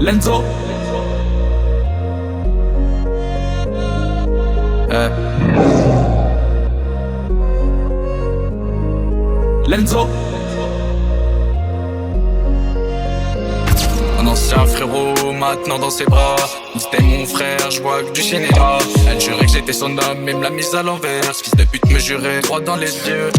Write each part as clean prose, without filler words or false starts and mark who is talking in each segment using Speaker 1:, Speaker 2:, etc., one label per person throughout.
Speaker 1: Lenzo. Lenzo. Un ancien frérot maintenant dans ses bras. C'était mon frère, je vois que du cinéma. Elle jurait que j'étais son homme et me l'a mise à l'envers. Ce fils de pute me jurait droit dans les yeux.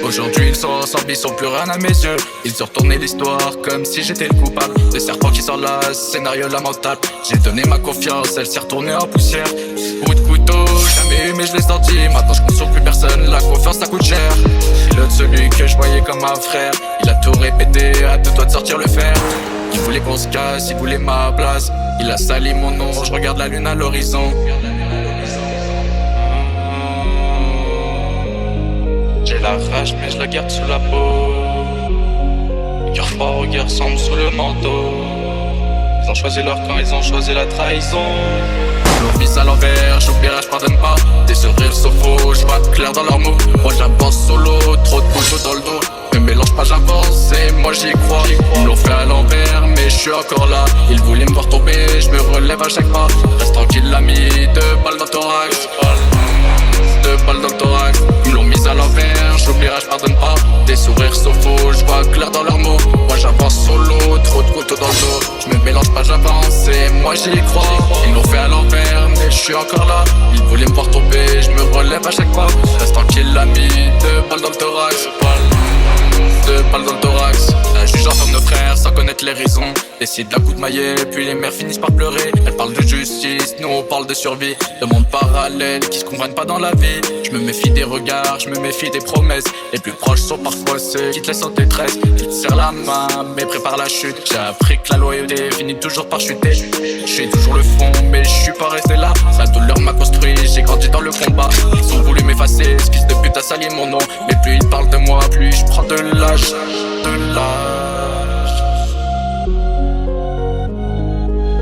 Speaker 1: Aujourd'hui ils sont ensemble, ils sont plus rien à mes yeux. Ils ont retourné l'histoire comme si j'étais le coupable. Le serpent qui s'enlace, scénario lamentable. J'ai donné ma confiance, elle s'est retournée en poussière. Coup de couteau, jamais eu mais je l'ai senti. Maintenant je compte sur plus personne, la confiance ça coûte cher. L'autre celui que je voyais comme un frère, il a tout répété, à deux doigts de sortir le fer. Il voulait qu'on se casse, il voulait ma place. Il a sali mon nom, je regarde la lune à l'horizon. J'ai la rage mais je la garde sous la peau. Cœur fort, regard sombre sous le manteau. Ils ont choisi leur camp, ils ont choisi la trahison. Leur vis à l'envers, j'oublierai, je pardonne pas. Des sourires sont faux, je vois clair dans leurs mots. Moi j'avance solo, trop de couteaux dans le dos. Ne mélange pas, j'avance et moi j'y crois. Ils l'ont fait à l'envers mais je suis encore là. Ils voulaient me voir tomber, je me relève à chaque pas. Reste tranquille l'ami, 2 balles dans le thorax. 2 balles dans le thorax. Ils l'ont mise à l'envers, j'oublierai, je pardonne pas. Des sourires sont faux, je vois clair dans leurs mots. Moi j'avance solo, trop de couteaux dans le dos. Je me mélange pas, j'avance et moi j'y crois. Ils l'ont fait à l'envers mais je suis encore là. Ils voulaient me voir tomber, je me relève à chaque pas. Reste tranquille l'ami, 2 balles dans le thorax. 2 balles dans le thorax. La juge enferme nos frères sans connaître les raisons. Décide d'un coup de maillet, puis les mères finissent par pleurer. Elles parlent de justice, nous on parle de survie. De monde parallèle qui se comprennent pas dans la vie. Je me méfie des regards, je me méfie des promesses. Les plus proches sont parfois ceux qui te laissent en détresse. Ils te serrent la main mais préparent la chute. J'ai appris que la loyauté finit toujours par chuter. Je suis toujours le fond mais je suis pas resté là. Sa douleur m'a construit, j'ai grandi dans le combat. Ils ont voulu m'effacer, ce fils de pute a sali mon nom. Mais plus ils parlent de moi, plus je prends de l'âge. De l'âge.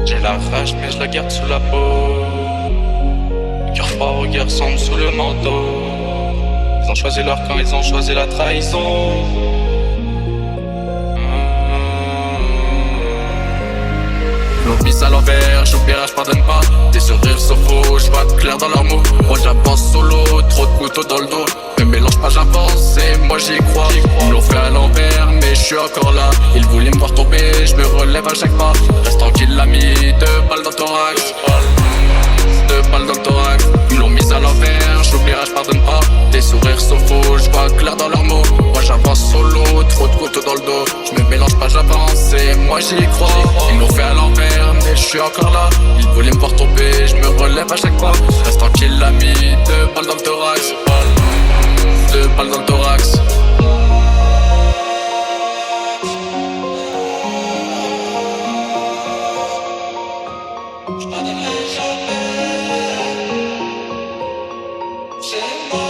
Speaker 1: J'ai la rage mais je la garde sous la peau. Cœur fort, regard sombre sous le manteau. Ils ont choisi leur camp, ils ont choisi la trahison. L'autre mise à l'envers, j'oublierai, je pardonne pas. Des sourires sont faux, je vois clair dans leurs mots. Moi j'avance solo, trop de couteaux dans le dos. Ne mélange pas, j'avance et moi j'y crois. Ils l'ont fait à l'envers mais je suis encore là. Ils voulaient me voir tomber, je me relève à chaque pas. Reste tranquille l'ami, 2 balles dans le thorax. 2 balles dans le thorax. Ils l'ont mise à l'envers, j'oublierai, je pardonne pas. Des sourires sont faux, je vois clair dans leurs mots. Moi j'avance solo, trop de couteaux dans le dos. Je me mélange pas, j'avance et moi j'y crois. Ils l'ont fait à l'envers mais je suis encore là. Ils voulaient me voir tomber, je me relève à chaque pas. Reste tranquille l'ami, 2 balles dans le thorax. 2 balles dans le thorax. Je pardonnerai jamais. C'est moi.